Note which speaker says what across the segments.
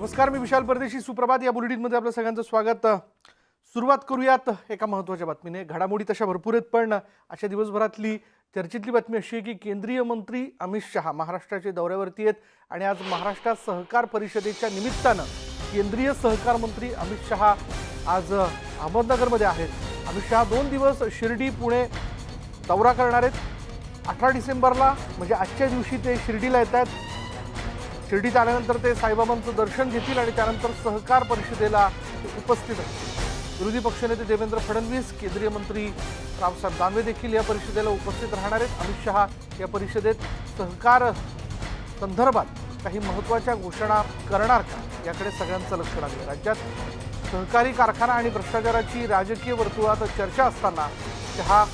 Speaker 1: नमस्कार, मी विशाल परदेशी. सुप्रभात. या बुलेटिनमध्ये आपलं सगळ्यांचं स्वागत. सुरुवात करूयात एका महत्त्वाच्या बातमीने. घडामोडी तशा भरपूर आहेत, पण अशा दिवसभरातली चर्चेतली बातमी अशी आहे की केंद्रीय मंत्री अमित शहा महाराष्ट्राच्या दौऱ्यावरती आहेत आणि आज महाराष्ट्र सहकार परिषदेच्या निमित्तानं केंद्रीय सहकार मंत्री अमित शहा आज अहमदनगरमध्ये आहेत. अमित शहा 2 दिवस शिर्डी पुणे दौरा करणार आहेत. 18 डिसेंबरला म्हणजे आजच्या दिवशी ते शिर्डीला येतात. शिर्डीत आल्यानंतर ते साईबाबांचं दर्शन घेतील आणि त्यानंतर सहकार परिषदेला उपस्थित असतील. विरोधी पक्षनेते देवेंद्र फडणवीस, केंद्रीय मंत्री रावसाहेब दानवे देखील या परिषदेला उपस्थित राहणार आहेत. अमित शहा या परिषदेत सहकार संदर्भात काही महत्त्वाच्या घोषणा करणार का, याकडे सगळ्यांचं लक्ष लागलं. राज्यात सहकारी कारखाना आणि भ्रष्टाचाराची राजकीय वर्तुळात चर्चा असताना शहा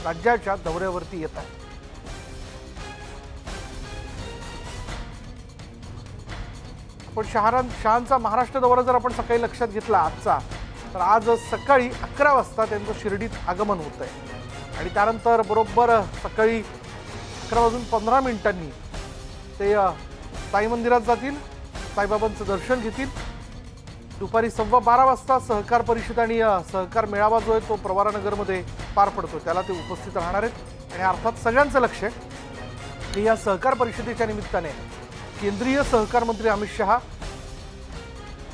Speaker 1: राज्याच्या दौऱ्यावरती येत आहेत. पण शहांचा महाराष्ट्र दौरा जर आपण सकाळी लक्षात घेतला आजचा, तर आज सकाळी 11 वाजता त्यांचं शिर्डीत आगमन होत आहे आणि त्यानंतर बरोबर सकाळी 11:15 ते साई मंदिरात जातील, साईबाबांचं दर्शन घेतील. दुपारी 12:15 वाजता सहकार परिषद आणि सहकार मेळावा जो आहे तो प्रवरानगरमध्ये पार पडतो, त्याला ते उपस्थित राहणार आहेत. आणि अर्थात सगळ्यांचं लक्ष आहे की या सहकार परिषदेच्या निमित्ताने केंद्रीय सहकार मंत्री अमित शहा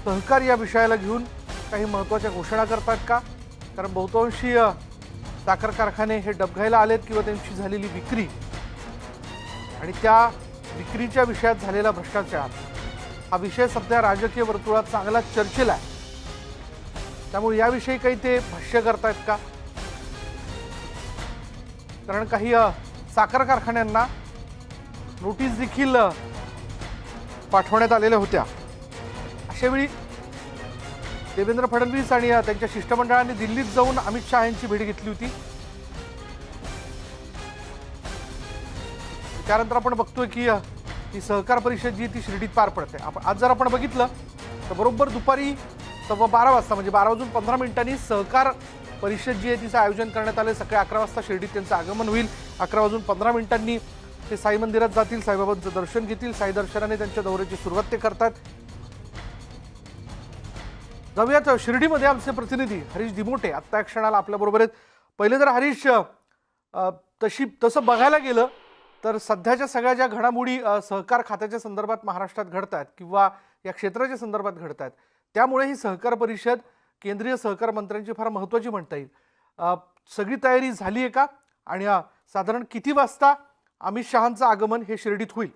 Speaker 1: सहकार या विषयाला घेऊन काही महत्त्वाच्या घोषणा करतात का. कारण बहुतांशी साखर कारखाने हे डबघायला आलेत किंवा त्यांची झालेली विक्री आणि त्या विक्रीच्या विषयात झालेला भ्रष्टाचार हा विषय सध्या राजकीय वर्तुळात चांगला चर्चेला आहे. त्यामुळे याविषयी काही ते भाष्य करतायत का. कारण काही साखर कारखान्यांना नोटीस देखील पाठवण्यात आलेल्या होत्या. अशावेळी देवेंद्र फडणवीस आणि त्यांच्या शिष्टमंडळाने दिल्लीत जाऊन अमित शहा यांची भेट घेतली होती. त्यानंतर आपण बघतोय की ती सहकार परिषद जी ती शिर्डीत पार पडते. आज जर आपण बघितलं तर बरोबर दुपारी 12:15 वाजता म्हणजे 12:15 सहकार परिषद जी आहे तिचं आयोजन करण्यात आलं. सकाळी 11 वाजता शिर्डीत त्यांचं आगमन होईल. 11:15 ते साई मंदिरात जातील, साईबाबांचं दर्शन घेतील. साई दर्शनाने त्यांच्या दौऱ्याची सुरुवात ते करतात. जाऊयात शिर्डीमध्ये आमचे प्रतिनिधी हरीश दिमोटे आत्ता एक क्षणाला आपल्याबरोबर आहेत. पहिले तर हरीश, तसं बघायला गेलं तर सध्याच्या सगळ्या ज्या घडामोडी सहकार खात्याच्या संदर्भात महाराष्ट्रात घडत आहेत किंवा या क्षेत्राच्या संदर्भात घडत आहेत, त्यामुळे ही सहकार परिषद केंद्रीय सहकार मंत्र्यांची फार महत्त्वाची म्हणता येईल. सगळी तयारी झाली आहे का आणि साधारण किती वाजता अमित शहांचं आगमन हे शिर्डीत होईल?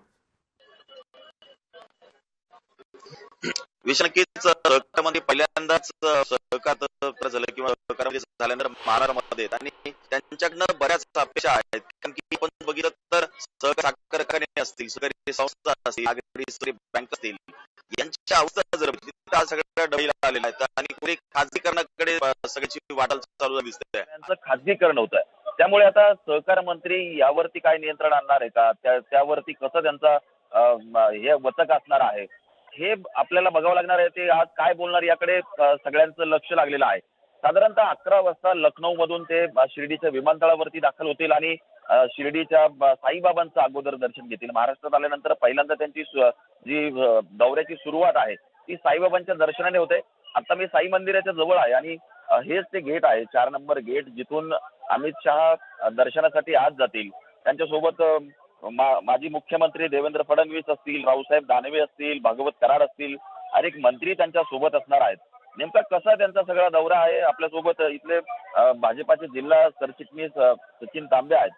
Speaker 2: नक्कीच सहकारमध्ये पहिल्यांदाच सहकार झालं किंवा सहकारामध्ये झाल्यानंतर महाराष्ट्रामध्ये आणि त्यांच्याकडनं बऱ्याच अपेक्षा आहेत. कारण की आपण बघितलं तर सहकार कारखाने असतील, सहकारी संस्था असतील, नागरी बँक असतील, यांच्या अवस्था जर सगळ्या डबीला आलेल्या आहेत आणि पुढे खाजगीकरणाकडे सगळ्याची वाटचाल चालू दिसते. त्यांचं खाजगीकरण होत आहे. त्यामुळे आता सहकार मंत्री यावरती काय नियंत्रण आणणार आहे का, त्यावरती कसं त्यांचा हे वचक असणार आहे हे आपल्याला बघावं लागणार आहे. ते आज काय बोलणार याकडे सगळ्यांचं लक्ष लागलेलं आहे. साधारणतः 11 वाजता लखनौ मधून ते शिर्डीच्या विमानतळावरती दाखल होतील आणि शिर्डीच्या साईबाबांचं अगोदर दर्शन घेतील. महाराष्ट्रात आल्यानंतर पहिल्यांदा त्यांची जी दौऱ्याची सुरुवात आहे ती साईबाबांच्या दर्शनाने होते. आता मी साई मंदिराच्या जवळ आहे आणि हेच ते गेट आहे, 4 नंबर गेट, जिथून अमित शहा दर्शनासाठी आज जातील. त्यांच्यासोबत माजी मुख्यमंत्री देवेंद्र फडणवीस असतील, रावसाहेब दानवे असतील, भागवत कराड असतील, अनेक मंत्री त्यांच्या सोबत असणार आहेत. नेमका कसा त्यांचा सगळा दौरा आहे, आपल्यासोबत इथले भाजपाचे जिल्हा सरचिटणीस सचिन तांबे आहेत.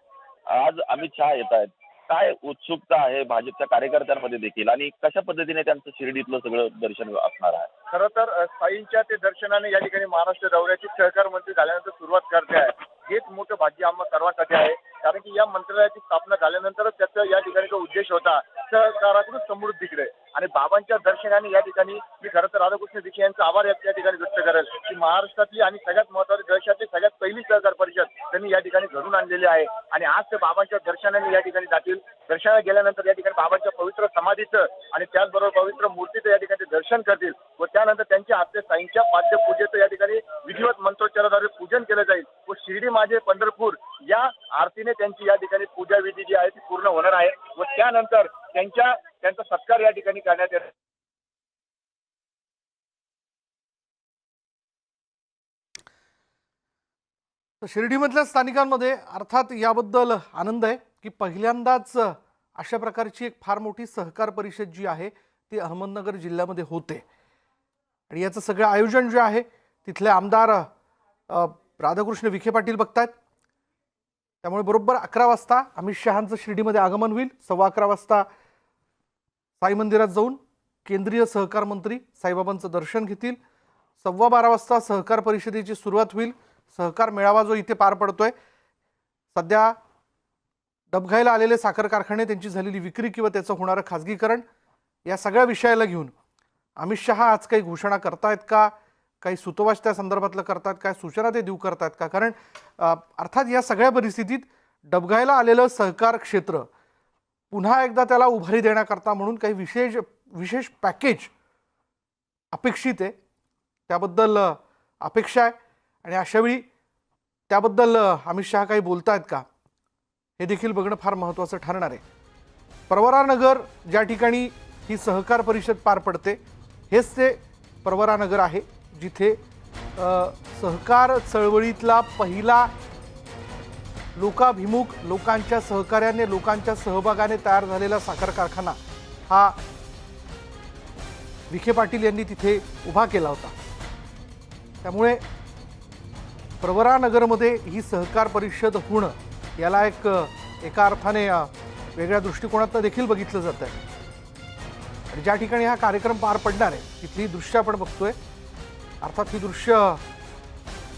Speaker 2: आज अमित शहा येत आहेत. काय उत्सुकता आहे भाजपच्या कार्यकर्त्यांमध्ये देखील आणि कशा पद्धतीने त्यांचं शिर्डीतलं सगळं दर्शन असणार आहे?
Speaker 3: खरं तर साईंच्या ते दर्शनाने या ठिकाणी महाराष्ट्र दौऱ्याची सहकार मंत्री झाल्यानंतर सुरुवात करते आहे. हेच मोठं भाग्य आम्हा सर्वांसाठी आहे. कारण की या मंत्रालयाची स्थापना झाल्यानंतरच त्याचा या ठिकाणी जो उद्देश होता सहकारातून समृद्धीकडे आणि बाबांच्या दर्शनाने या ठिकाणी मी खरं तर राधाकृष्ण दीक्षित यांचा आभार या ठिकाणी व्यक्त करेल की महाराष्ट्रातली आणि सगळ्यात महत्त्वाची देशातली सगळ्यात पहिली सहकार परिषद त्यांनी या ठिकाणी घडून आणलेली आहे. आणि आज ते बाबांच्या दर्शनाने या ठिकाणी जातील. दर्शनाला गेल्यानंतर या ठिकाणी बाबांच्या पवित्र समाधीचं आणि त्याचबरोबर पवित्र मूर्तीचं या ठिकाणी दर्शन करतील व त्यानंतर त्यांच्या हस्ते साईंच्या पाद्यपूजेचं या ठिकाणी विधिवत मंत्रोच्चाराद्वारे पूजन केलं जाईल व शिर्डी माझे पंढरपूर या आरतीने त्यांची या ठिकाणी पूजा विधी जी आहे ती पूर्ण होणार आहे व त्यानंतर त्यांचा सत्कार या ठिकाणी करण्यात येईल.
Speaker 1: तर शिर्डीमधल्या स्थानिकांमध्ये अर्थात याबद्दल आनंद आहे की पहिल्यांदाच अशा प्रकारची एक फार मोठी सहकार परिषद जी आहे ती अहमदनगर जिल्ह्यामध्ये होते आणि याचं सगळं आयोजन जे आहे तिथले आमदार राधाकृष्ण विखे पाटील बघतायत. त्यामुळे बरोबर 11 वाजता अमित शहांचं शिर्डीमध्ये आगमन होईल. 11:15 वाजता साई मंदिरात जाऊन केंद्रीय सहकार मंत्री साईबाबांचं दर्शन घेतील. 12:15 वाजता सहकार परिषदेची सुरुवात होईल. सहकार मेळावा जो इथे पार पडतोय, सध्या डबघाईला आलेले साखर कारखाने, त्यांची झालेली विक्री किंवा त्याचं होणारं खाजगीकरण, या सगळ्या विषयाला घेऊन अमित शहा आज काही घोषणा करतायत का, काही सुतोवाच त्या संदर्भातलं करतात, काय सूचना ते देऊ करतायत का? कारण अर्थात या सगळ्या परिस्थितीत डबघाईला आलेलं सहकार क्षेत्र पुन्हा एकदा त्याला उभारी देण्याकरता म्हणून काही विशेष पॅकेज अपेक्षित आहे. त्याबद्दल अपेक्षा आहे आणि अशावेळी त्याबद्दल अमित शहा काही बोलतायत का हे देखील बघणं फार महत्त्वाचं ठरणार आहे. प्रवरानगर ज्या ठिकाणी ही सहकार परिषद पार पडते हेच ते प्रवरानगर आहे जिथे सहकार चळवळीतला पहिला लोकाभिमुख, लोकांच्या सहकार्याने, लोकांच्या सहभागाने तयार झालेला साखर कारखाना हा विखे पाटील यांनी तिथे उभा केला होता. त्यामुळे प्रवरानगरमध्ये ही सहकार परिषद होणं याला एका अर्थाने वेगळ्या दृष्टिकोनातून देखील बघितलं जात आहे. आणि ज्या ठिकाणी हा कार्यक्रम पार पडणार आहे तिथली दृश्य आपण बघतोय. अर्थात ही दृश्य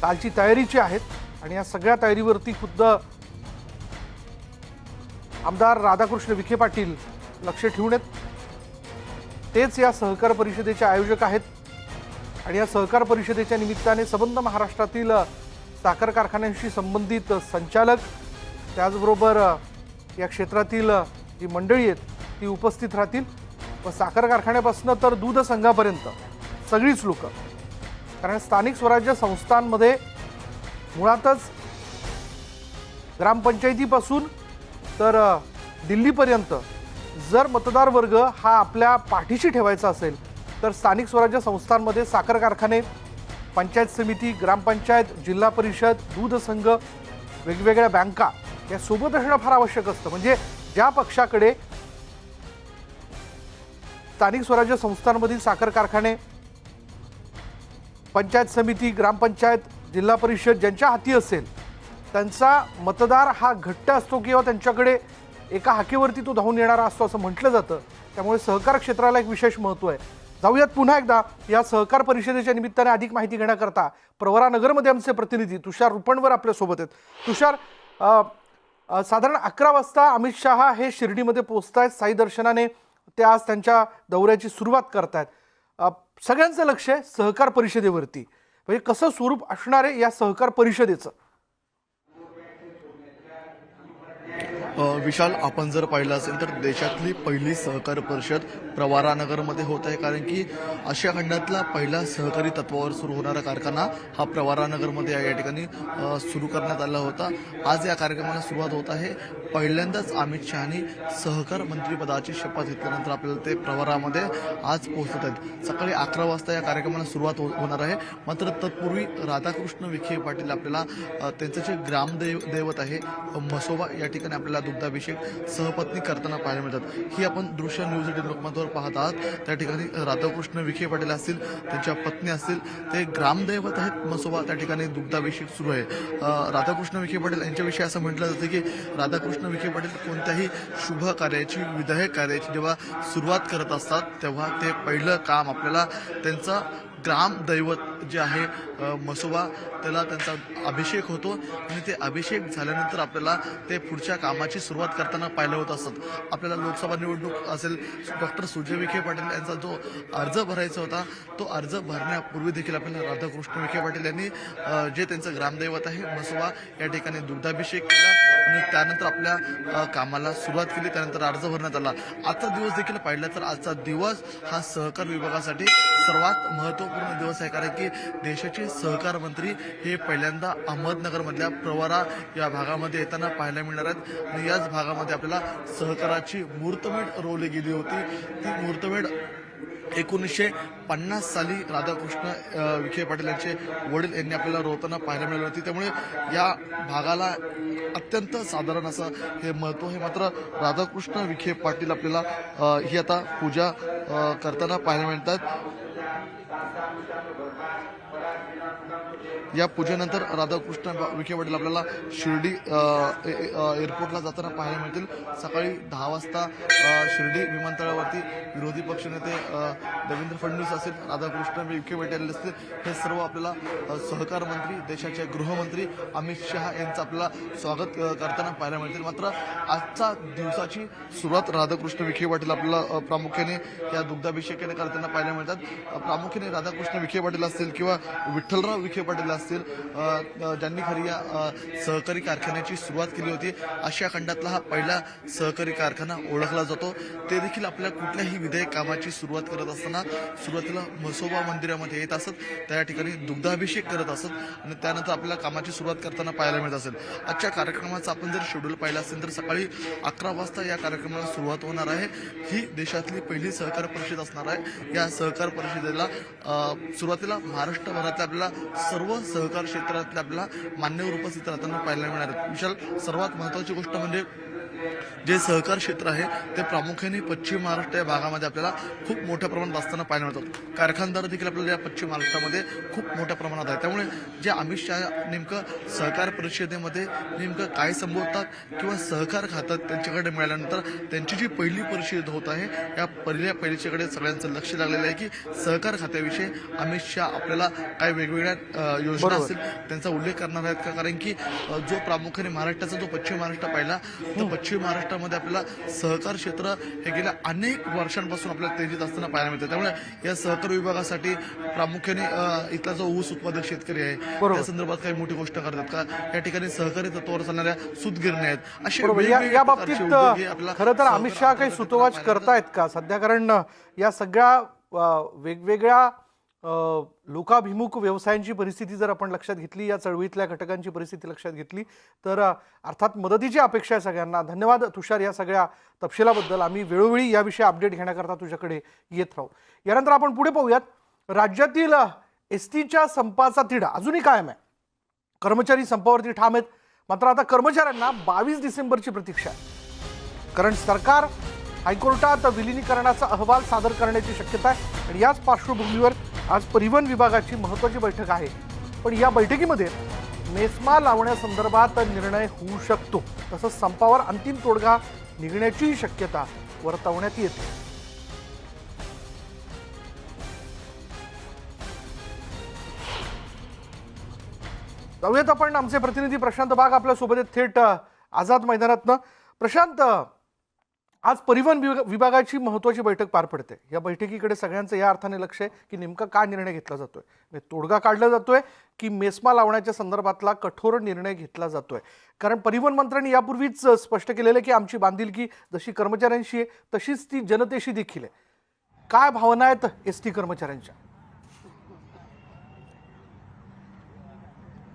Speaker 1: कालची तयारीची आहेत आणि या सगळ्या तयारीवरती खुद्द आमदार राधाकृष्ण विखे पाटील लक्ष ठेवून आहेत. तेच या सहकार परिषदेचे आयोजक आहेत आणि या सहकार परिषदेच्या निमित्ताने संबंध महाराष्ट्रातील साखर कारखान्यांशी संबंधित संचालक, त्याचबरोबर या क्षेत्रातील जी मंडळी आहेत ती उपस्थित राहतील. व साखर कारखान्यापासून तर दूध संघापर्यंत सगळीच लोक, कारण स्थानिक स्वराज्य संस्थांमध्ये मुळातच ग्रामपंचायतीपासून तर दिल्लीपर्यंत जर मतदार वर्ग हा आपल्या पाठीशी ठेवायचा असेल तर स्थानिक स्वराज्य संस्थांमध्ये साखर कारखाने, पंचायत समिती, ग्रामपंचायत, जिल्हा परिषद, दूध संघ, वेगवेगळ्या बँका या सोबत असणं फार आवश्यक असतं. म्हणजे ज्या पक्षाकडे स्थानिक स्वराज्य संस्थांमधील साखर कारखाने, पंचायत समिती, ग्रामपंचायत, जिल्हा परिषद ज्यांच्या हाती असेल त्यांचा मतदार हा घट्ट असतो किंवा त्यांच्याकडे एका हाकेवरती तो धावून येणारा असतो असं म्हटलं जातं. त्यामुळे सहकार क्षेत्राला एक विशेष महत्त्व आहे. जाऊयात पुन्हा एकदा या सहकार परिषदेच्या निमित्ताने अधिक माहिती घेण्याकरता प्रवरानगरमध्ये आमचे प्रतिनिधी तुषार रुपणवर आपल्यासोबत आहेत. तुषार, साधारण 11 वाजता अमित शहा हे शिर्डीमध्ये पोहोचत आहेत. साई दर्शनाने ते आज त्यांच्या दौऱ्याची सुरुवात करतायत. सगळ्यांचं लक्ष आहे सहकार परिषदेवरती. म्हणजे कसं स्वरूप असणार आहे या सहकार परिषदेचं?
Speaker 4: विशाल, आपण जर पाहिलं असेल तर देशातली पहिली सहकार परिषद प्रवरानगरमध्ये होत आहे. कारण की आशिया खंडातला पहिला सहकारी तत्वावर सुरू होणारा कारखाना हा प्रवरानगरमध्ये या ठिकाणी सुरू करण्यात आला होता. आज या कार्यक्रमाला सुरुवात होत आहे. पहिल्यांदाच अमित शहानी सहकार मंत्रीपदाची शपथ घेतल्यानंतर आपल्याला ते प्रवरामध्ये आज पोहोचत आहेत. सकाळी 11 वाजता या कार्यक्रमाला सुरुवात होणार आहे. मात्र तत्पूर्वी राधाकृष्ण विखे पाटील आपल्याला त्यांचं जे ग्रामदैवत आहे म्हसोबा या ठिकाणी आपल्याला दुग्धाभिषेक सहपत्नी करताना पाहायला मिळतात. ही आपण दृश्य न्यूज 18 लोकमतवर पाहत आहात. त्या ठिकाणी राधाकृष्ण विखे पाटील असतील, त्यांच्या पत्नी असतील, ते ग्रामदैवत आहेत म्हसोबा, त्या ठिकाणी दुग्धाभिषेक सुरू आहे. राधाकृष्ण विखे पाटील यांच्याविषयी असं म्हटलं जातं की राधाकृष्ण विखे पाटील कोणत्याही शुभ कार्याची, विधायक कार्याची जेव्हा सुरुवात करत असतात तेव्हा ते पहिलं काम आपल्याला त्यांचा ग्रामदैवत जे आहे म्हसोबा त्याला त्यांचा अभिषेक होतो आणि ते अभिषेक झाल्यानंतर आपल्याला ते पुढच्या कामाची सुरुवात करताना पाहिलं होत असतात. आपल्याला लोकसभा निवडणूक असेल, डॉक्टर सुजय विखे पाटील यांचा जो अर्ज भरायचा होता तो अर्ज भरण्यापूर्वी देखील आपल्याला राधाकृष्ण विखे पाटील यांनी जे त्यांचं ग्रामदैवत आहे म्हसोबा या ठिकाणी दुग्धाभिषेक केला आणि त्यानंतर आपल्या कामाला सुरुवात केली. त्यानंतर अर्ज भरण्यात आला. आजचा दिवस देखील पाहिला तर आजचा दिवस हा सहकार विभागासाठी सर्वात महत्त्वपूर्ण दिवस आहे. कारण की देशाचे सहकार मंत्री हे पहिल्यांदा अहमदनगरमधल्या प्रवरा या भागामध्ये येताना पाहायला मिळणार आहेत आणि याच भागामध्ये आपल्याला सहकाराची मुहूर्तमेढ रोवली गेली होती. ती मुहूर्तमेढ 1950 साली राधाकृष्ण विखे पाटील यांचे वडील यांनी आपल्याला रोहताना पाहायला मिळाली होती. त्यामुळे या भागाला अत्यंत साधारण असं हे महत्त्व आहे. मात्र राधाकृष्ण विखे पाटील आपल्याला ही आता पूजा करताना पाहायला मिळतात. या पूजेनंतर राधाकृष्ण विखे पाटील आपल्याला शिर्डी एअरपोर्टला जाताना पाहायला मिळतील. सकाळी 10 वाजता शिर्डी विमानतळावरती विरोधी पक्षनेते देवेंद्र फडणवीस असेल, राधाकृष्ण विखे पाटील असतील, हे सर्व आपल्याला सहकार मंत्री, देशाचे गृहमंत्री अमित शहा यांचं आपल्याला स्वागत करताना पाहायला मिळतील. मात्र आजच्या दिवसाची सुरुवात राधाकृष्ण विखे पाटील आपल्याला प्रामुख्याने या दुग्धाभिषेकाने करताना पाहायला मिळतात. प्रामुख्याने राधाकृष्ण विखे पाटील असतील किंवा विठ्ठलराव विखे पाटील असतील, ज्यांनी खरी या सहकारी कारखान्याची सुरुवात केली होती. आशिया खंडातला हा पहिला सहकारी कारखाना ओळखला जातो. ते देखील आपल्या कुठल्याही विधेयक कामाची सुरुवात करत असताना सुरुवातीला म्हसोबा मंदिरामध्ये येत असत, त्या ठिकाणी दुग्धाभिषेक करत असत आणि त्यानंतर आपल्याला कामाची सुरुवात करताना पाहायला मिळत असेल. आजच्या कार्यक्रमाचा आपण जर शेड्यूल पाहिला असेल तर सकाळी 11 वाजता या कार्यक्रमाला सुरुवात होणार आहे. ही देशातली पहिली सहकार परिषद असणार आहे. या सहकार परिषदेला सुरुवातीला महाराष्ट्रभरातल्या आपल्याला सर्व सहकार क्षेत्रातल्या आपल्याला मान्यवर उपस्थित राहताना पाहायला मिळणार आहेत. विशाल, सर्वात महत्त्वाची गोष्ट म्हणजे जे सहकार क्षेत्र आहे ते प्रामुख्याने पश्चिम महाराष्ट्र या भागामध्ये आपल्याला खूप मोठ्या प्रमाणात असताना पाहायला मिळतात. कारखानदार देखील आपल्याला या पश्चिम महाराष्ट्रामध्ये खूप मोठ्या प्रमाणात आहे. त्यामुळे जे अमित शहा नेमकं सहकार परिषदेमध्ये नेमकं काय संबोधतात किंवा सहकार खात्यात त्यांच्याकडे मिळाल्यानंतर त्यांची जी पहिली परिषद होत आहे, या पहिलीच्याकडे सगळ्यांचं लक्ष लागलेलं आहे की सहकार खात्याविषयी अमित शहा आपल्याला काय वेगवेगळ्या योजना असतील त्यांचा उल्लेख करणार आहेत का. कारण की जो प्रामुख्याने महाराष्ट्राचा जो पश्चिम महाराष्ट्र पाहिला, तर पश्चिम महाराष्ट्रामध्ये आपल्याला सहकार क्षेत्र हे गेल्या अनेक वर्षांपासून आपल्याला तेजीत असताना पाहायला मिळतं. त्यामुळे या सहकार विभागासाठी प्रामुख्याने इथला जो ऊस उत्पादक शेतकरी आहे त्या संदर्भात काही मोठी गोष्ट करतात का. या ठिकाणी सहकारी तत्वावर चालणाऱ्या सूतगिरण्या आहेत. असे
Speaker 1: या बाबतीत खरं तर अमित शहा काही सुतोवाच करतायत का सध्या, कारण या सगळ्या वेगवेगळ्या लोकाभिमुख व्यवसायांची परिस्थिती जर आपण लक्षात घेतली, या चळवळीतल्या घटकांची परिस्थिती लक्षात घेतली तर अर्थात मदतीची अपेक्षा आहे सगळ्यांना. धन्यवाद तुषार या सगळ्या तपशिलाबद्दल. आम्ही वेळोवेळी याविषयी अपडेट घेण्याकरता तुझ्याकडे येत राहू. यानंतर आपण पुढे पाहूयात. राज्यातील एसटीच्या संपाचा तिढा अजूनही कायम आहे. कर्मचारी संपावरती ठाम आहेत. मात्र आता कर्मचाऱ्यांना 22 डिसेंबरची प्रतीक्षा आहे, कारण सरकार हायकोर्टात विलिनीकरणाचा अहवाल सादर करण्याची शक्यता आहे. आणि याच पार्श्वभूमीवर आज परिवहन विभागाची महत्त्वाची बैठक आहे. पण या बैठकीमध्ये मेस्मा लावण्यासंदर्भात निर्णय होऊ शकतो. तसंच संपावर अंतिम तोडगा निघण्याचीही शक्यता वर्तवण्यात येते. जाऊयात आपण आमचे प्रतिनिधी प्रशांत बाग आपल्या सोबत आहेत थेट आझाद मैदानातनं. प्रशांत, आज परिवहन विभागाची महत्त्वाची बैठक पार पडते. या बैठकीकडे सगळ्यांचं या अर्थाने लक्ष आहे की नेमका काय निर्णय घेतला जातोय, तोडगा काढला जातोय की मेस्मा लावण्याच्या संदर्भातला कठोर निर्णय घेतला जातोय. कारण परिवहन मंत्र्यांनी यापूर्वीच स्पष्ट केलेलं की आमची बांधिलकी जशी कर्मचाऱ्यांशी आहे तशीच ती जनतेशी देखील आहे. काय भावना आहेत एसटी कर्मचाऱ्यांच्या?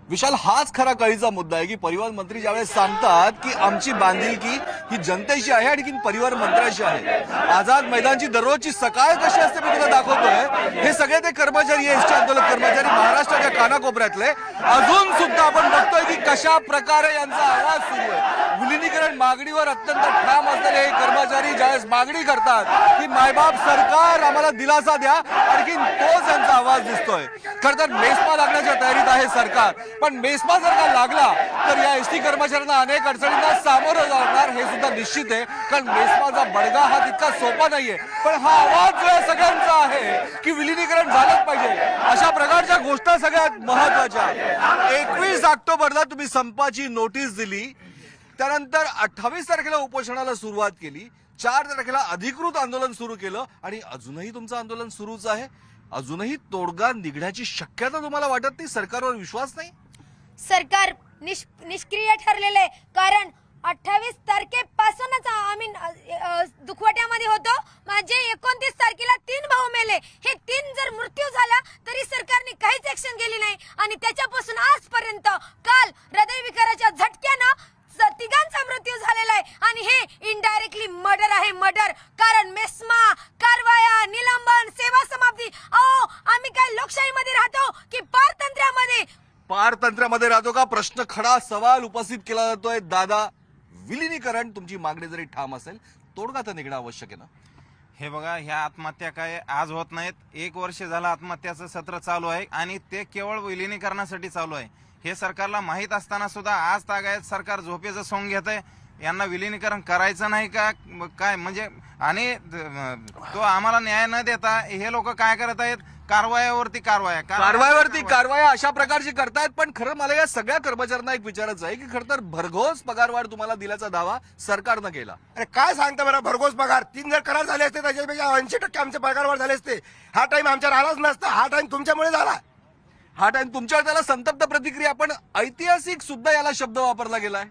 Speaker 5: विशाल, हाच खरा कळीचा मुद्दा आहे की परिवहन मंत्री ज्यावेळेस सांगतात की आमची बांधिलकी ही जनतेशी आहे आणि परिवहन मंत्र्याशी आहे. आझाद मैदानची दररोजची सकाळ कशी असते मी तुला दाखवतोय. हे सगळे ते कर्मचारी, एसटी आंदोलक कर्मचारी महाराष्ट्राच्या कानाकोपऱ्यातले अजून सुद्धा आपण बघतोय की कशा प्रकारे यांचा आवाज सुरू आहे. विलिनीकरण मागणीवर अत्यंत ठाम असलेले हे कर्मचारी ज्यावेळेस मागणी करतात की मायबाप सरकार आम्हाला दिलासा द्या, आणखी तोच यांचा आवाज दिसतोय. खरं तर मेस्मा लागण्याच्या तयारीत आहे सरकार, पण मेस्मा जर का लागला तर या एसटी कर्मचाऱ्यांना अनेक अडचणींना सामोरं जाणार हे सुद्धा निश्चित आहे. कारण मेस्माचा बडगा हा तितका सोपा नाहीये, पण हा आवाज जो आहे सगळ्यांचा आहे की विलिनीकरण झालंच पाहिजे. अशा प्रकारच्या गोष्टी सगळ्यात महत्वाच्या. 21 ऑक्टोबरला तुम्ही संपाची नोटीस दिली, त्यानंतर 28 तारखेला उपोषणाला सुरुवात केली, 4 तारखेला अधिकृत आंदोलन सुरू केलं आणि अजूनही तुमचं आंदोलन सुरूच आहे. अजूनही तोडगा निघण्याची शक्यता तुम्हाला वाटत नाही? सरकारवर विश्वास नाही?
Speaker 6: सरकार निष्क्रिय ठरलेले, कारण 28 तारखेपासूनच आम्ही दुखवट्यामध्ये होतो. माझे 29 तारखेला 3 भाऊ मेले. हे 3 जर मृत्यू झाला तरी सरकारने काहीच ऍक्शन केली नाही आणि त्याच्यापासून आजपर्यंत काल हृदयविकाराच्या झटक्यानं तिघांचा मृत्यू झालेला आहे आणि हे इनडायरेक्टली मर्डर आहे, मर्डर. कारण मेस्मा, कारवाया, निलंबन, सेवा समाप्ती. अहो, आम्ही काय लोकशाहीमध्ये राहतो की पारतंत्र्यामध्ये?
Speaker 5: पारतंत्र्यामध्ये राहतो का? प्रश्न खडा सवाल उपस्थित केला जातोय. दादा, विलिनीकरण तुमची मागणी जरी ठाम असेल, तोडगा तर निघणं आवश्यक आहे ना?
Speaker 7: हे बघा, ह्या आत्महत्या काय आज होत नाहीत. 1 वर्ष झालं आत्महत्याचं सत्र चालू आहे आणि ते केवळ विलिनीकरणासाठी चालू आहे. हे सरकारला माहीत असताना सुद्धा आज तागायत सरकार झोपेचं सोंग घेत आहे. यांना विलिनीकरण करायचं नाही का काय? म्हणजे आणि तो आम्हाला न्याय न देता हे लोक काय करत आहेत? कारवायावरती
Speaker 5: कारवाया अशा प्रकारची करतायत. पण खरं मला या सगळ्या कर्मचाऱ्यांना एक विचारायचं आहे की खरं तर भरघोस पगारवाढ तुम्हाला दिल्याचा दावा सरकारनं केला.
Speaker 8: अरे काय सांगता बरं, भरघोस पगार 3 जर करार झाले असते त्याच्यापेक्षा 80% आमचे पगारवाढ झाले असते. हा टाइम आमच्या राहिलाच नसता. हा टाइम तुमच्यामुळे झाला.
Speaker 5: हा टाइम तुमच्यावर त्याला संतप्त प्रतिक्रिया, पण ऐतिहासिक सुद्धा याला शब्द वापरला गेलाय.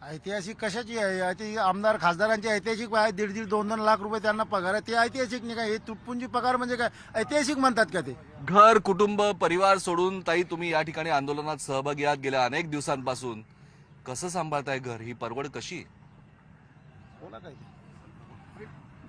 Speaker 9: ऐतिहासिक कशाची आहे? ते आमदार खासदारांची ऐतिहासिक आहे. 1.5 2 लाख रुपये त्यांना पगार आहे. ते ऐतिहासिक नाही का? हे तुटपुंजी पगार म्हणजे काय ऐतिहासिक म्हणतात का ते?
Speaker 5: घर, कुटुंब, परिवार सोडून ताई तुम्ही या ठिकाणी आंदोलनात सहभागी आहात गेल्या अनेक दिवसांपासून. कसं सांभाळताय घर? ही परवड कशी?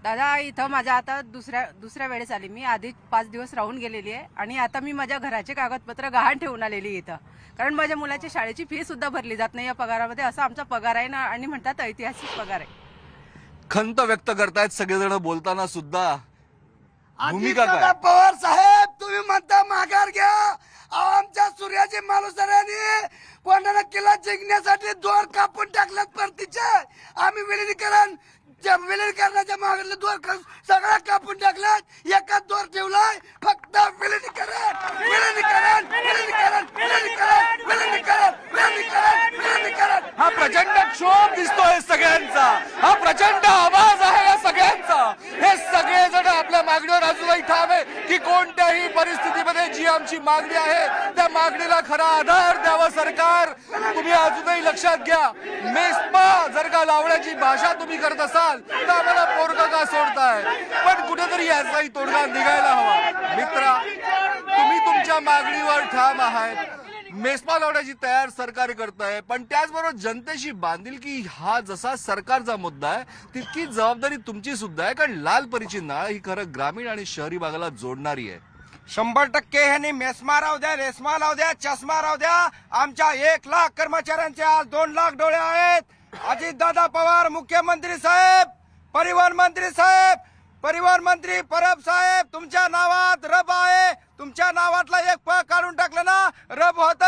Speaker 10: दादा, इथं माझ्या आता दुसऱ्या वेळेस आली. मी आधी 5 दिवस राहून गेलेली आहे आणि आता मी माझ्या घराचे कागदपत्र गहाण ठेवून आलेली इथं. कारण माझ्या मुलाच्या शाळेची फी सुद्धा भरली जात नाही या पगारामध्ये. असा आमचा पगार आहे ना, आणि म्हणतात ऐतिहासिक पगार आहे.
Speaker 5: खंत व्यक्त करतायत सगळेजण बोलताना सुद्धा. भूमिका काय?
Speaker 8: पवार साहेब, तुम्ही म्हणता माघार घ्या. आमच्या सूर्याची माणुसऱ्यांनी कोणाला किल्ला जिंकण्यासाठी दोर कापून टाकल्यात परतीचे. आम्ही विलिनीकरणाच्या मागले दोर सगळ्या कापून टाकल्यात. एकच दोर ठेवलाय फक्त विलिनीकरण.
Speaker 5: हा प्रचंड क्षोभ दिसतोय सगळ्यांचा. हा प्रचंड आवाज आहे या सगळ्यांचा. हे सगळेजण आपल्या मागणीवर अजूनही ठाम आहे की कोणत्याही परिस्थितीमध्ये जी आमची मागणी आहे त्या मागणीला खरा आधार द्यावा सरकार. तुम्ही अजूनही लक्षात घ्या, मेस्मा जर का लावण्याची भाषा तुम्ही करत असाल तर आम्हाला पोरगं का सोडताय? पण कुठेतरी याचाही तोडगा निघायला हवा. मित्रा, तुम्ही तुमच्या मागणीवर ठाम आहात. मेस्मा लावण्याची तयार सरकार करत आहे, पण त्याचबरोबर जनतेशी बांधिलकी हा जसा सरकारचा मुद्दा आहे तितकी जबाबदारी तुमची सुद्धा आहे. कारण लाल परीची नाळ ही खरं ग्रामीण आणि शहरी भागाला जोडणारी आहे.
Speaker 8: 100% ह्यांनी मेस्मा राहू द्या, रेस्मा राहू द्या, चष्मा राहू द्या. आमच्या 1 लाख कर्मचाऱ्यांचे आज 2 लाख डोळे आहेत. अजितदादा पवार मुख्यमंत्री साहेब, परिवहन मंत्री साहेब, परिवहन मंत्री परब साहेब, तुमच्या नावात रब आहे. तुमच्या नावातला एक प काढून टाकलं ना रब होत.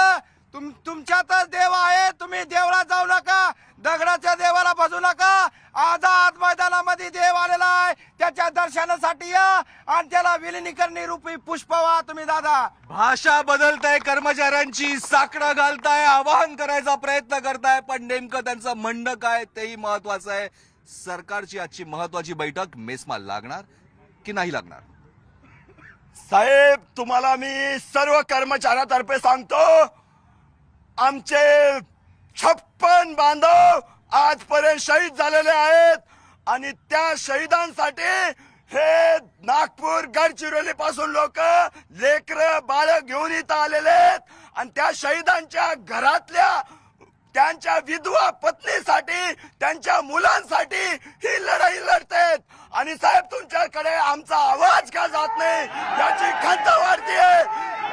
Speaker 8: तुमच्यातच देव आहे. तुम्ही देवळात जाऊ नका, दगडाच्या देवाला बसू नका. आझाद मैदानामध्ये देव आलेला आहे, त्याच्या दर्शनासाठी या आणि त्याला विलिनीकरणी रूपी पुष्प व्हा तुम्ही. दादा,
Speaker 5: भाषा बदलताय, कर्मचाऱ्यांची साकडं घालताय, आवाहन करायचा प्रयत्न करताय, पण नेमकं त्यांचं म्हणणं काय तेही महत्वाचं आहे. सरकारची आजची महत्वाची बैठक मेस्मा लागणार की नाही लागणार?
Speaker 8: साहेब, तुम्हाला मी सर्व कर्मचाऱ्यातर्फे सांगतो, आमचे 56 बांधव आजपर्यंत शहीद झालेले आहेत आणि त्या शहीदांसाठी हे नागपूर, गडचिरोली पासून लोक लेकर बाळ घेऊन इथं आलेले आहेत आणि त्या शहीदांच्या घरातल्या त्यांच्या विधवा पत्नीसाठी, त्यांच्या मुलांसाठी ही लढाई लढतायत. आणि साहेब, तुमच्याकडे आमचा आवाज का जात नाही याची खंत वाढतीये.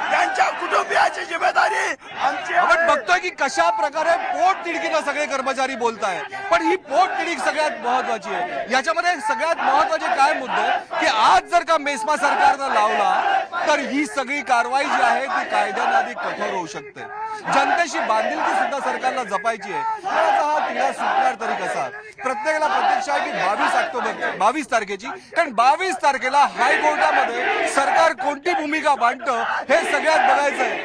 Speaker 8: त्यांच्या कुटुंबियाची जिम्मेदारी आमची.
Speaker 5: आपण बघतोय की कशा प्रकारे पोट तिडकीनं सगळे कर्मचारी बोलताय, पण ही पोट तिडीक सगळ्यात महत्वाची आहे. याच्यामध्ये सगळ्यात महत्वाचे काय मुद्दे की आज जर का मेस्मा सरकारनं लावला तर ही सगळी कारवाई जी आहे ती कायद्याने अधिक कठोर होऊ शकते. जनतेशी बांधिलकी सुद्धा सरकारला जपायची आहे. आता हा तिढा सुटणार तरी कसा? प्रत्येकाला प्रत्यक्ष आहे की 22 ऑक्टोबर 22 तारखेची, कारण 22 तारखेला हायकोर्टामध्ये सरकार कोणती भूमिका मांडतं हे सगळ्यात बघायचं आहे.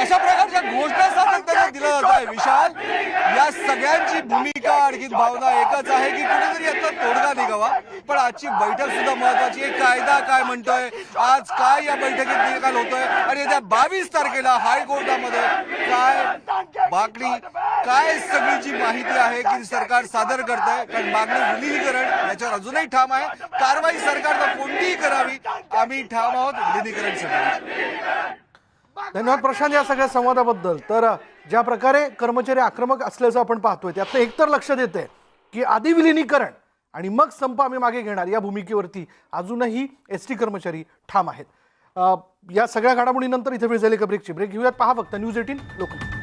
Speaker 5: अशा प्रकारच्या घोषणा सातत्याने दिल्या जात आहे. विशाल, या सगळ्यांची भूमिका आणखी भावना एकच आहे की कुठेतरी याचा तोडगा निघावा. पण आजची बैठक सुद्धा महत्वाची आहे. कायदा काय म्हणतोय, आज काय या बैठकीत निकाल होतोय आणि येत्या 22 तारखेला हायकोर्टामध्ये काय मागणी, काय सगळी जी माहिती आहे की सरकार सादर करत आहे. कारण मागणी विलिनीकरण याच्यावर अजूनही ठाम आहे. कारवाई सरकारनं कोणतीही करावी, आम्ही ठाम आहोत विलिनीकरण.
Speaker 1: धन्यवाद प्रशांत या सगळ्या संवादाबद्दल. तर ज्या प्रकारे कर्मचारी आक्रमक असल्याचं आपण पाहतोय त्यातनं एकतर लक्षात येतंय की आधी विलिनीकरण आणि मग संप आम्ही मागे घेणार या भूमिकेवरती अजूनही एसटी कर्मचारी ठाम आहेत. या सगळ्या घडामोडीनंतर इथे वेळ झाली का ब्रेकची. ब्रेक घेऊयात. पहा फक्त न्यूज 18 लोकमत.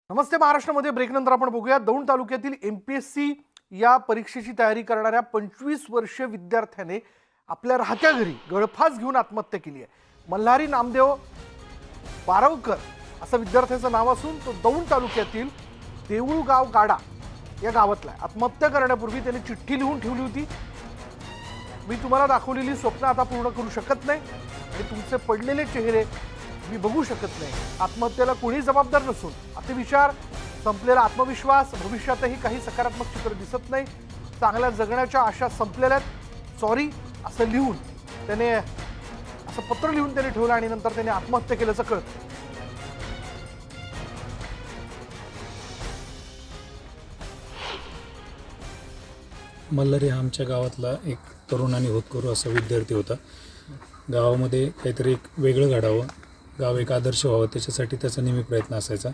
Speaker 1: नमस्ते महाराष्ट्रामध्ये ब्रेकनंतर आपण बघूया दौंड तालुक्यातील MPSC या परीक्षेची तयारी करणाऱ्या 25 वर्षीय विद्यार्थ्याने आपल्या राहत्या घरी गळफास घेऊन आत्महत्या केली आहे. मल्हारी नामदेव बारवकर असं विद्यार्थ्याचं नाव असून तो दौंड तालुक्यातील देऊळगाव गाडा या गावातला आहे. आत्महत्या करण्यापूर्वी त्याने चिठ्ठी लिहून ठेवली होती. मी तुम्हाला दाखवलेली स्वप्न आता पूर्ण करू शकत नाही आणि तुमचे पडलेले चेहरे मी बघू शकत नाही. आत्महत्येला कोणी जबाबदार नसून अतिविचार, संपलेला आत्मविश्वास, भविष्यातही काही सकारात्मक चित्र दिसत नाही, चांगल्या जगण्याच्या आशा संपलेल्या आहेत, सॉरी असं लिहून त्याने असं पत्र लिहून त्याने ठेवलं आणि नंतर त्याने आत्महत्या केल्याचं कळतं.
Speaker 11: मल्हारी हा आमच्या गावातला एक तरुण आणि होतकरू असा विद्यार्थी होता. गावामध्ये काहीतरी एक वेगळं घडावं, गाव एक आदर्श व्हावं त्याच्यासाठी त्याचा नेहमी प्रयत्न असायचा.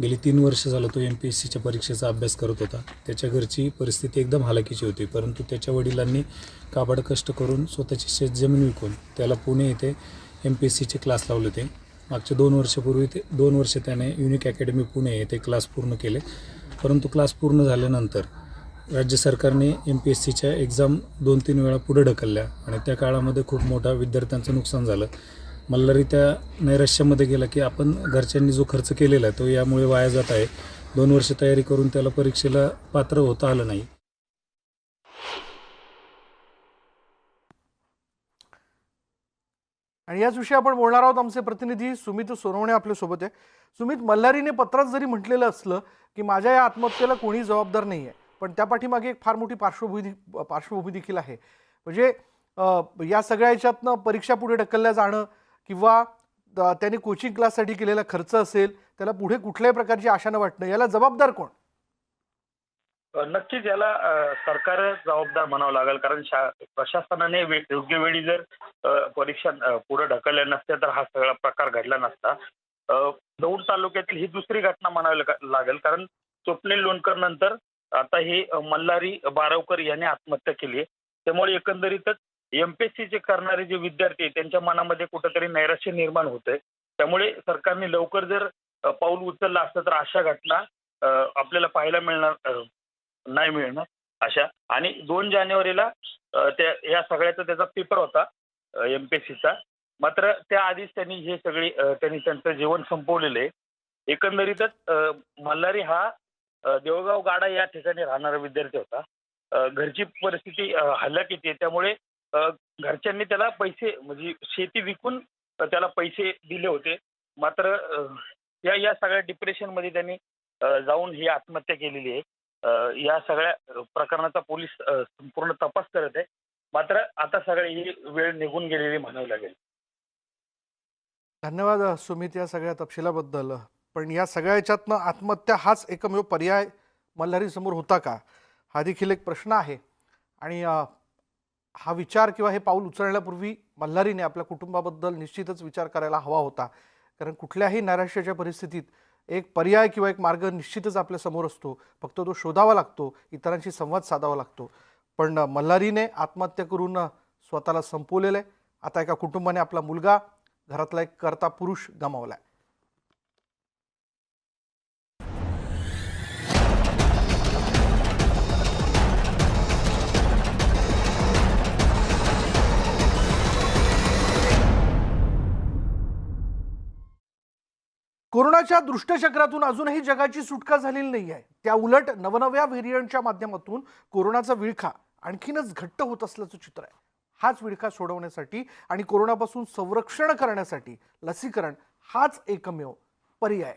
Speaker 11: गेली 3 वर्ष झालं तो MPSCच्या परीक्षेचा अभ्यास करत होता. त्याच्या घरची परिस्थिती एकदम हालाकीची होती, परंतु त्याच्या वडिलांनी काबाड कष्ट करून स्वतःची शेतजमीन विकून त्याला पुणे येथे MPSCचे क्लास लावले होते. मागच्या 2 वर्षापूर्वी 2 वर्ष त्याने युनिक अकॅडमी पुणे येथे क्लास पूर्ण केले. परंतु क्लास पूर्ण झाल्यानंतर राज्य सरकारने MPSCच्या एक्झाम 2-3 वेळा पुढे ढकलल्या आणि त्या काळामध्ये खूप मोठा विद्यार्थ्यांचं नुकसान झालं. मल्हारी त्या नैराश्यामध्ये गेला की आपण घरच्यांनी जो खर्च केलेला आहे तो यामुळे वाया जात आहे. 2 वर्ष तयारी करून त्याला परीक्षेला पात्र होता आलं नाही.
Speaker 1: आणि याच विषयी आपण बोलणार आहोत. आमचे प्रतिनिधी सुमित सोनवणे आपल्यासोबत आहे. सुमित, मल्हारीने पत्रात जरी म्हटलेलं असलं की माझ्या या आत्महत्येला कोणी जबाबदार नाही आहे, पण त्या पाठीमागे एक फार मोठी पार्श्वभूमी देखील आहे. म्हणजे या सगळ्या याच्यातनं परीक्षा पुढे ढकलल्या जाणं किंवा त्याने कोचिंग क्लाससाठी केलेला खर्च असेल, त्याला पुढे कुठल्याही प्रकारची आशा न वाटणं, याला जबाबदार कोण?
Speaker 3: नक्कीच याला सरकार जबाबदार म्हणावं लागेल, कारण प्रशासनाने योग्य वेळी जर परीक्षा पुढे ढकलल्या नसत्या तर हा सगळा प्रकार घडला नसता. दौंड तालुक्यातील ही दुसरी घटना म्हणावी लागेल, कारण स्वप्नील लोणकर नंतर आता ही मल्हारी बारवकर यांनी आत्महत्या केली आहे. त्यामुळे एकंदरीतच MPSCचे करणारे जे विद्यार्थी आहेत त्यांच्या मनामध्ये कुठेतरी नैराश्य निर्माण होतंय. त्यामुळे सरकारने लवकर जर पाऊल उचललं असतं तर अशा घटना आपल्याला पाहायला नाही मिळणार अशा. आणि 2 जानेवारीला या सगळ्याचा त्याचा पेपर होता MPSCचा. मात्र त्याआधीच त्यांनी त्यांचं जीवन संपवलेलं आहे. एकंदरीतच मल्हारी हा देवगाव गाडा या ठिकाणी राहणारा विद्यार्थी होता. घरची परिस्थिती हलाखीची आहे, त्यामुळे घरच्यांनी त्याला पैसे म्हणजे शेती विकून त्याला पैसे दिले होते. मात्र या सगळ्या डिप्रेशनमध्ये त्यांनी जाऊन ही आत्महत्या केलेली आहे. या सगळ्या प्रकरणाचा पोलीस संपूर्ण तपास करत आहे. मात्र आता सगळी ही वेळ निघून गेलेली म्हणावी लागेल.
Speaker 1: धन्यवाद सुमित या सगळ्या तपशिलाबद्दल. पण या सगळ्या याच्यातनं आत्महत्या हाच एकमेव पर्याय मल्हारी समोर होता का, हा देखील एक प्रश्न आहे. आणि हा विचार किंवा हे पाऊल उचलण्यापूर्वी मल्हारीने आपल्या कुटुंबाबद्दल निश्चितच विचार करायला हवा होता. कारण कुठल्याही नैराश्याच्या परिस्थितीत एक पर्याय किंवा एक मार्ग निश्चितच आपल्या समोर असतो, फक्त तो शोधावा लागतो, इतरांशी संवाद साधावा लागतो. पण मल्हारीने आत्महत्या करून स्वतःला संपवलेलं आहे. आता एका कुटुंबाने आपला मुलगा, घरातला एक कर्ता पुरुष गमावलाय. कोरोनाच्या दुष्टचक्रातून अजूनही जगाची सुटका झालेली नाही आहे. त्या उलट नवनव्या व्हेरियंटच्या माध्यमातून कोरोनाचा विळखा आणखीनच घट्ट होत असल्याचं चित्र आहे. हाच विळखा सोडवण्यासाठी आणि कोरोनापासून संरक्षण करण्यासाठी लसीकरण हाच एकमेव पर्याय.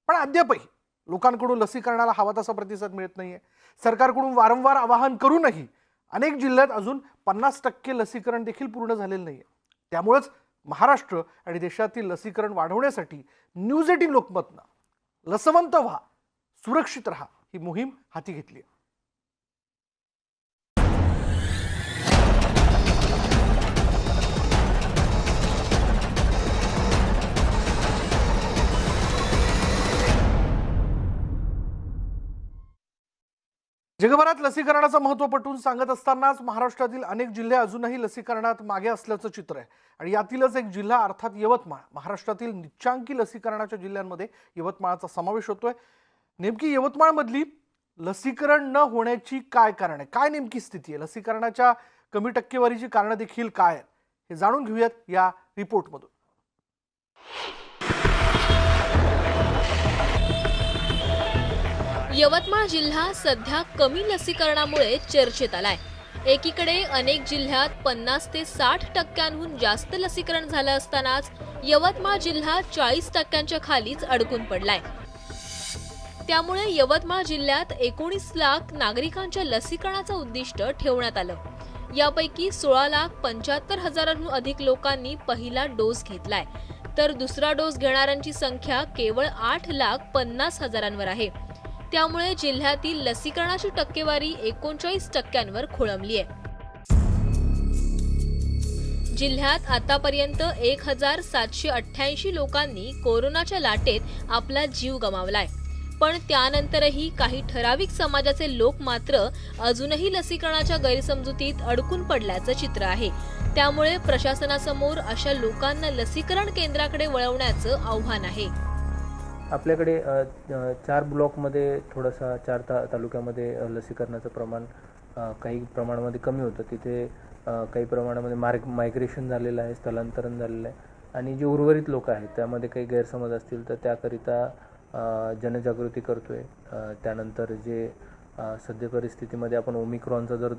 Speaker 1: पण अद्यापही लोकांकडून लसीकरणाला हवा तसा प्रतिसाद मिळत नाहीये. सरकारकडून वारंवार आवाहन करूनही अनेक जिल्ह्यात अजून 50% लसीकरण देखील पूर्ण झालेलं नाहीये. त्यामुळेच महाराष्ट्र आणि देशातील लसीकरण वाढवण्यासाठी न्यूज 18 लोकमतनं लसवंत व्हा, सुरक्षित राहा ही मोहीम हाती घेतली आहे. जगभरात लसीकरणाचं महत्त्व पटवून सांगत असतानाच महाराष्ट्रातील अनेक जिल्हे अजूनही लसीकरणात मागे असल्याचं चित्र आहे. आणि यातीलच एक जिल्हा अर्थात यवतमाळ. महाराष्ट्रातील निच्चांकी लसीकरणाच्या जिल्ह्यांमध्ये यवतमाळचा समावेश होतोय. नेमकी यवतमाळमधली लसीकरण न होण्याची काय कारण आहे, काय नेमकी स्थिती आहे, लसीकरणाच्या कमी टक्केवारीची कारणं देखील काय आहेत, हे जाणून घेऊयात या रिपोर्टमधून.
Speaker 12: यवतमाळ जिल्हा सध्या कमी लसीकरणामुळे चर्चेत आलाय. एकीकडे अनेक जिल्ह्यात 50 ते 60% जास्त लसीकरण झालं असतानाच यवतमाळ जिल्हा 40% खालीच अडकून पडलाय. त्यामुळे यवतमाळ जिल्ह्यात 19 लाख नागरिकांच्या लसीकरणाचं उद्दिष्ट ठेवण्यात आलं. यापैकी 16,75,000हून अधिक लोकांनी पहिला डोस घेतलाय, तर दुसरा डोस घेणाऱ्यांची संख्या केवळ 8,50,000वर आहे. त्यामुळे जिल्ह्यातील लसीकरणाची टक्केवारी 39%वर खोळंबली आहे. जिल्ह्यात आतापर्यंत 1,788 लोकांनी कोरोनाच्या लाटेत आपला जीव गमावलाय. पण त्यानंतरही काही ठराविक समाजाचे लोक मात्र अजूनही लसीकरणाच्या गैरसमजुतीत अडकून पडल्याचं चित्र आहे. त्यामुळे प्रशासनासमोर अशा लोकांना लसीकरण केंद्राकडे वळवण्याचं आव्हान आहे.
Speaker 13: आपल्याकडे 4 ब्लॉकमध्ये थोडासा 4 तालुक्यामध्ये लसीकरणाचं प्रमाण काही प्रमाणामध्ये कमी होतं. तिथे काही प्रमाणामध्ये मायग्रेशन झालेलं आहे, स्थलांतरण झालेलं आहे. आणि जे उर्वरित लोक आहेत त्यामध्ये काही गैरसमज असतील तर त्याकरिता जनजागृती करतोय. त्यानंतर जे सध्या परिस्थितीमध्ये आपण ओमिक्रॉनचा जर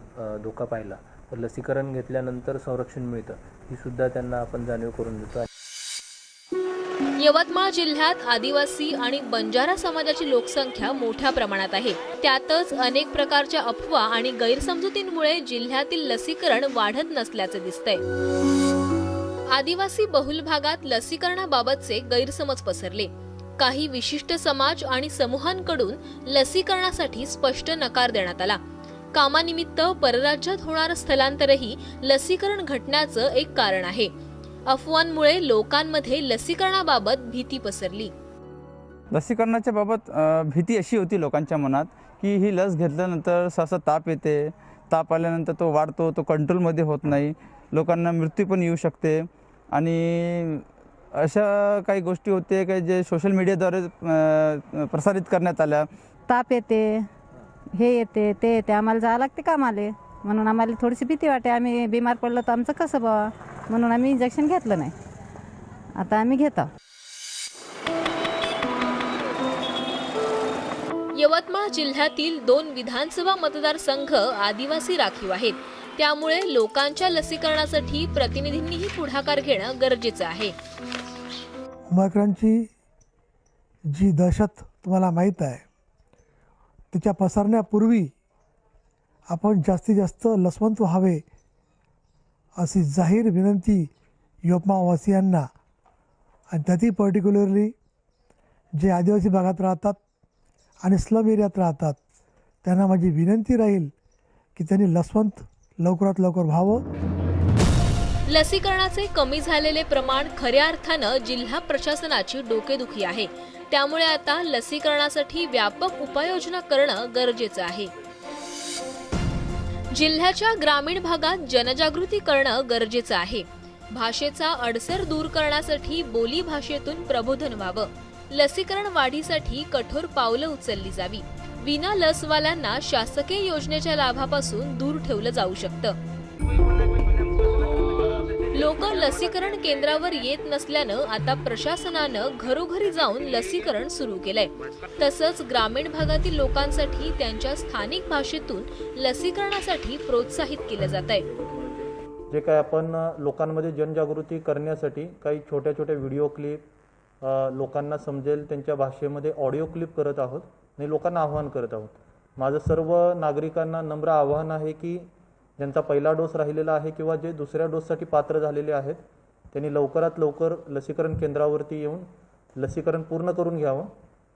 Speaker 13: धोका पाहिला तर लसीकरण घेतल्यानंतर संरक्षण मिळतं, ही सुद्धा त्यांना आपण जाणीव करून देतो.
Speaker 12: यवतमाळ जिल्ह्यात आदिवासी आणि बंजारा समाजाची लोकसंख्या मोठ्या प्रमाणात आहे. त्यातच अनेक प्रकारच्या अफवा आणि गैरसमजुतींमुळे जिल्ह्यातील लसीकरण वाढत नसल्याचे दिसतंय. आदिवासी बहुल भागात लसीकरणाबाबतचे गैरसमज पसरले. काही विशिष्ट समाज आणि समूहांकडून लसीकरणासाठी स्पष्ट नकार देण्यात आला. कामानिमित्त परराज्यात होणारं स्थलांतरही लसीकरण घटण्याचं एक कारण आहे. अफवांमुळे लोकांमध्ये लसीकरणाबाबत भीती पसरली.
Speaker 14: लसीकरणाच्या बाबत भीती अशी होती लोकांच्या मनात की ही लस घेतल्यानंतर सहसा ताप येते, ताप आल्यानंतर तो वाढतो, तो कंट्रोलमध्ये होत नाही, लोकांना मृत्यू पण येऊ शकते. आणि अशा काही गोष्टी होते की जे सोशल मीडियाद्वारे प्रसारित करण्यात आल्या.
Speaker 10: ताप येते, हे येते, ते येते, आम्हाला जावं लागते कामाला, म्हणून आम्हाला थोडीशी भीती वाटते. आम्ही बिमार पडलो तर आमचं कसं बा, म्हणून आम्ही इंजेक्शन घेतलं नाही. आता आम्ही घेतो.
Speaker 12: यवतमाळ जिल्ह्यातील 2 विधानसभा मतदारसंघ आदिवासी राखीव आहेत. त्यामुळे लोकांच्या लसीकरणासाठी प्रतिनिधींनीही पुढाकार घेणं गरजेचं आहे.
Speaker 15: ओमिक्रॉनची जी दहशत तुम्हाला माहीत आहे, त्याच्या पसरण्यापूर्वी आपण जास्तीत जास्त लसवंत व्हावे अशी जाहीर विनंती यवतमाळवासियांना आणि त्यातही पर्टिक्युलरली जे आदिवासी भागात राहतात आणि स्लम एरियात राहतात त्यांना माझी विनंती राहील की त्यांनी लसवंत लवकरात लवकर व्हावं.
Speaker 12: लसीकरणाचे कमी झालेले प्रमाण खऱ्या अर्थानं जिल्हा प्रशासनाची डोकेदुखी आहे. त्यामुळे आता लसीकरणासाठी व्यापक उपाययोजना करणं गरजेचं आहे. जिल्ह्याच्या ग्रामीण भागात जनजागृती करणं गरजेचं आहे. भाषेचा अडसर दूर करण्यासाठी बोली भाषेतून प्रबोधन व्हावं. लसीकरण वाढीसाठी कठोर पावलं उचलली जावी. विना लसवाल्यांना शासकीय योजनेच्या लाभापासून दूर ठेवलं जाऊ शकतं. लोक लसीकरण केंद्रावर येत नसल्यानं आता प्रशासनानं घरोघरी जाऊन लसीकरण सुरू केलंय. तसंच ग्रामीण भागातील लोकांसाठी त्यांच्या स्थानिक भाषेतून लसीकरणासाठी प्रोत्साहित केलं जातंय.
Speaker 13: जे काय आपण लोकांमध्ये जनजागृती करण्यासाठी काही छोट्या छोट्या व्हिडिओ क्लिप लोकांना समजेल त्यांच्या भाषेमध्ये ऑडिओ क्लिप करत आहोत आणि लोकांना आवाहन करत आहोत. माझं सर्व नागरिकांना नम्र आवाहन आहे की ज्यांचा पहिला डोस राहिलेला आहे किंवा जे दुसऱ्या डोससाठी पात्र झालेले आहेत त्यांनी लवकरात लवकर लसीकरण केंद्रावरती येऊन लसीकरण पूर्ण करून घ्यावं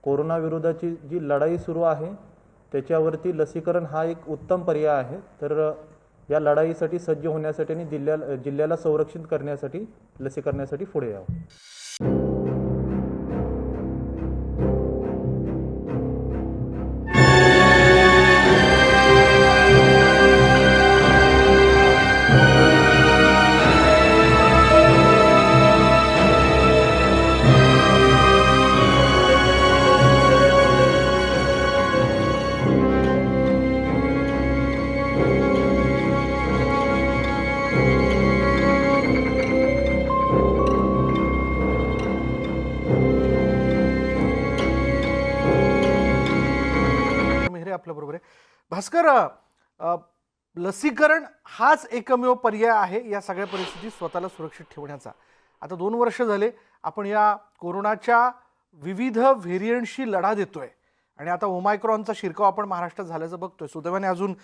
Speaker 13: कोरोनाविरोधाची जी लढाई सुरू आहे त्याच्यावरती लसीकरण हा एक उत्तम पर्याय आहे. तर या लढाईसाठी सज्ज होण्यासाठी आणि जिल्ह्याला संरक्षित करण्यासाठी लसीकरणासाठी पुढे यावं.
Speaker 1: मेहरे आपल्याबरोबर आहे. भास्कर, लसीकरण हाच एकमेव पर्याय आहे या सगळ्या परिस्थितीत स्वतःला सुरक्षित ठेवण्याचा. आता 2 वर्ष झाले आपण या कोरोनाच्या विविध व्हेरियंटशी लढा देतोय आणि आता ओमायक्रॉनचा शिरकाव आपण महाराष्ट्रात झाल्याचं बघतोय. सुदैवाने अजून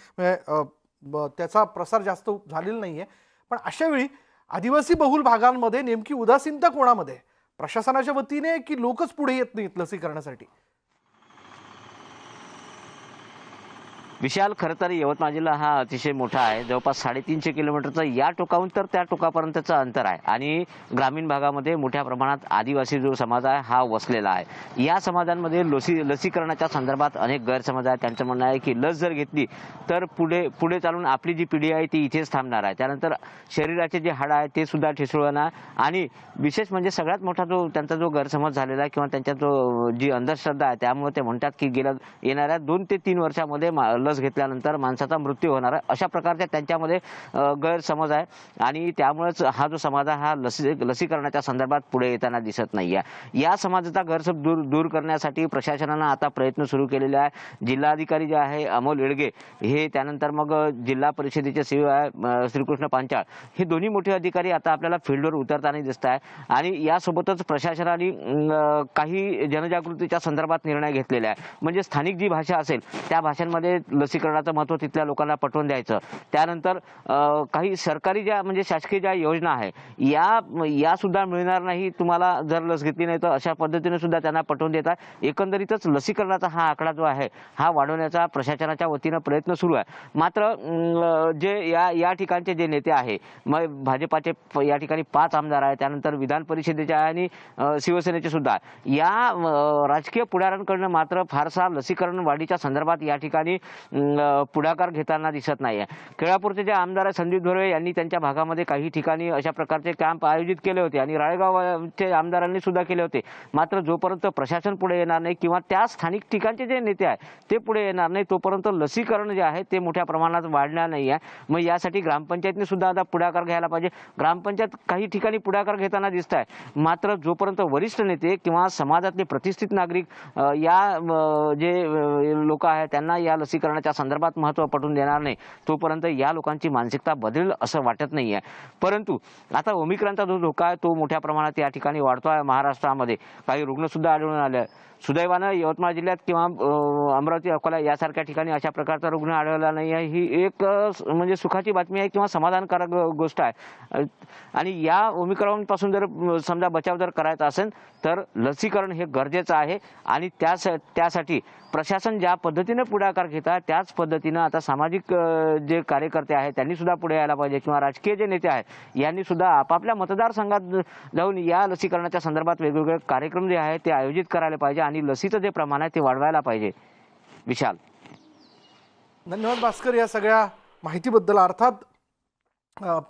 Speaker 1: त्याचा प्रसार जास्त झालेला नाहीये. पण अशा वेळी आदिवासी बहुल भागांमध्ये नेमकी उदासीनता कोणामध्ये, प्रशासनाच्या वतीने की लोकच पुढे येत नाहीत लसीकरणासाठी?
Speaker 16: विशाल, खरं तर यवतमाळ जिल्हा हा अतिशय मोठा आहे. जवळपास 350 किलोमीटरचं या टोकाहून तर त्या टोकापर्यंतचं अंतर आहे आणि ग्रामीण भागामध्ये मोठ्या प्रमाणात आदिवासी जो समाज आहे हा वसलेला आहे. या समाजांमध्ये लसीकरणाच्या संदर्भात अनेक गैरसमज आहेत. त्यांचं म्हणणं आहे की लस जर घेतली तर पुढे चालून आपली जी पिढी आहे ती इथेच थांबणार आहे. त्यानंतर शरीराचे जे हाडं आहे ते सुद्धा ठिसूळणार आणि विशेष म्हणजे सगळ्यात मोठा त्यांचा जो गैरसमज झालेला आहे किंवा त्यांच्या जी अंधश्रद्धा आहे त्यामुळे ते म्हणतात की येणाऱ्या 2 ते 3 वर्षामध्ये लस घेतल्यानंतर माणसाचा मृत्यू होणार आहे. अशा प्रकारचे त्यांच्यामध्ये गैरसमज आहे आणि त्यामुळेच हा जो समाज आहे हा लसीकरणाच्या संदर्भात पुढे येताना दिसत नाहीये. या समाजाचा गैरसमज दूर करण्यासाठी प्रशासनानं आता प्रयत्न सुरू केलेले आहे. जिल्हाधिकारी जे आहे अमोल येडगे हे, त्यानंतर मग जिल्हा परिषदेचे सीईओ आहे श्रीकृष्ण पांचाळ, हे दोन्ही मोठे अधिकारी आता आपल्याला फील्डवर उतरताना दिसत आहे आणि यासोबतच प्रशासनाने काही जनजागृतीच्या संदर्भात निर्णय घेतलेले आहे. म्हणजे स्थानिक जी भाषा असेल त्या भाषांमध्ये लसीकरणाचं महत्त्व तिथल्या लोकांना पटवून द्यायचं. त्यानंतर काही सरकारी ज्या म्हणजे शासकीय ज्या योजना आहे या सुद्धा मिळणार नाही तुम्हाला जर लस घेतली नाही तर, अशा पद्धतीने सुद्धा त्यांना पटवून देतात. एकंदरीतच लसीकरणाचा हा आकडा जो आहे हा वाढवण्याचा प्रशासनाच्या वतीनं प्रयत्न सुरू आहे. मात्र जे या ठिकाणचे जे नेते आहे, मग भाजपाचे या ठिकाणी 5 आमदार आहेत, त्यानंतर विधान परिषदेचे आणि शिवसेनेचे सुद्धा, या राजकीय पुढाऱ्यांकडनं मात्र फारसा लसीकरण वाढीच्या संदर्भात या ठिकाणी पुढाकार घेताना दिसत नाहीये. केळापूरचे जे आमदार संदीप धोरवे यांनी त्यांच्या भागामध्ये काही ठिकाणी अशा प्रकारचे कॅम्प आयोजित केले होते आणि राळेगावचे आमदारांनी सुद्धा केले होते. मात्र जोपर्यंत प्रशासन पुढे येणार नाही किंवा त्या स्थानिक ठिकाणचे जे नेते आहेत ते पुढे येणार नाही तोपर्यंत लसीकरण जे आहे ते मोठ्या प्रमाणात वाढणार नाही आहे. मग यासाठी ग्रामपंचायतने सुद्धा आता पुढाकार घ्यायला पाहिजे. ग्रामपंचायत काही ठिकाणी पुढाकार घेताना दिसत आहे. मात्र जोपर्यंत वरिष्ठ नेते किंवा समाजातले प्रतिष्ठित नागरिक या जे लोक आहेत त्यांना या लसीकरणाच्या संदर्भात महत्त्व पटवून देणार नाही तोपर्यंत या लोकांची मानसिकता बदलेल असं वाटत नाहीये. परंतु आता ओमिक्रॉनचा जो धोका आहे तो मोठ्या प्रमाणात या ठिकाणी वाढतो आहे. महाराष्ट्रामध्ये काही रुग्ण सुद्धा आढळून आले. सुदैवानं यवतमाळ जिल्ह्यात किंवा अमरावती, अकोला यासारख्या ठिकाणी अशा प्रकारचा रुग्ण आढळला नाही आहे. ही एक म्हणजे सुखाची बातमी आहे किंवा समाधानकारक गोष्ट आहे. आणि या ओमिक्रॉन पासून जर समजा बचाव जर करायचा असेल तर लसीकरण हे गरजेचं आहे आणि त्यासाठी प्रशासन ज्या पद्धतीने पुढाकार घेतात त्याच पद्धतीनं आता सामाजिक जे कार्यकर्ते आहेत त्यांनी सुद्धा पुढे यायला पाहिजे किंवा राजकीय जे नेते आहेत यांनी सुद्धा आपापल्या मतदारसंघात जाऊन या लसीकरणाच्या संदर्भात वेगवेगळे कार्यक्रम जे आहेत ते आयोजित करायला पाहिजे आणि लसीचं जे प्रमाण आहे ते वाढवायला पाहिजे. विशाल,
Speaker 1: धन्यवाद भास्कर या सगळ्या माहितीबद्दल. अर्थात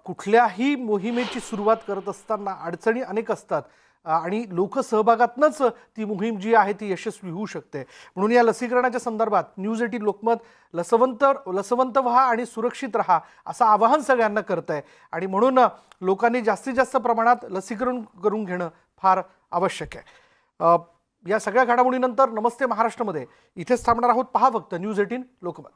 Speaker 1: कुठल्याही मोहिमेची सुरुवात करत असताना अडचणी अनेक असतात आणि लोकसहभागातूनच ती मोहीम जी आहे ती यशस्वी होऊ शकते. म्हणून या लसीकरणाच्या संदर्भात न्यूज 18 लोकमत लसवंत व्हा आणि सुरक्षित राहा असं आवाहन सगळ्यांना करत आहे आणि म्हणून लोकांनी जास्तीत जास्त प्रमाणात लसीकरण करून घेणं फार आवश्यक आहे. या सगळ्या घडामोडीनंतर नमस्ते महाराष्ट्रामध्ये इथेच थांबणार आहोत. पहा फक्त न्यूज 18 लोकमत.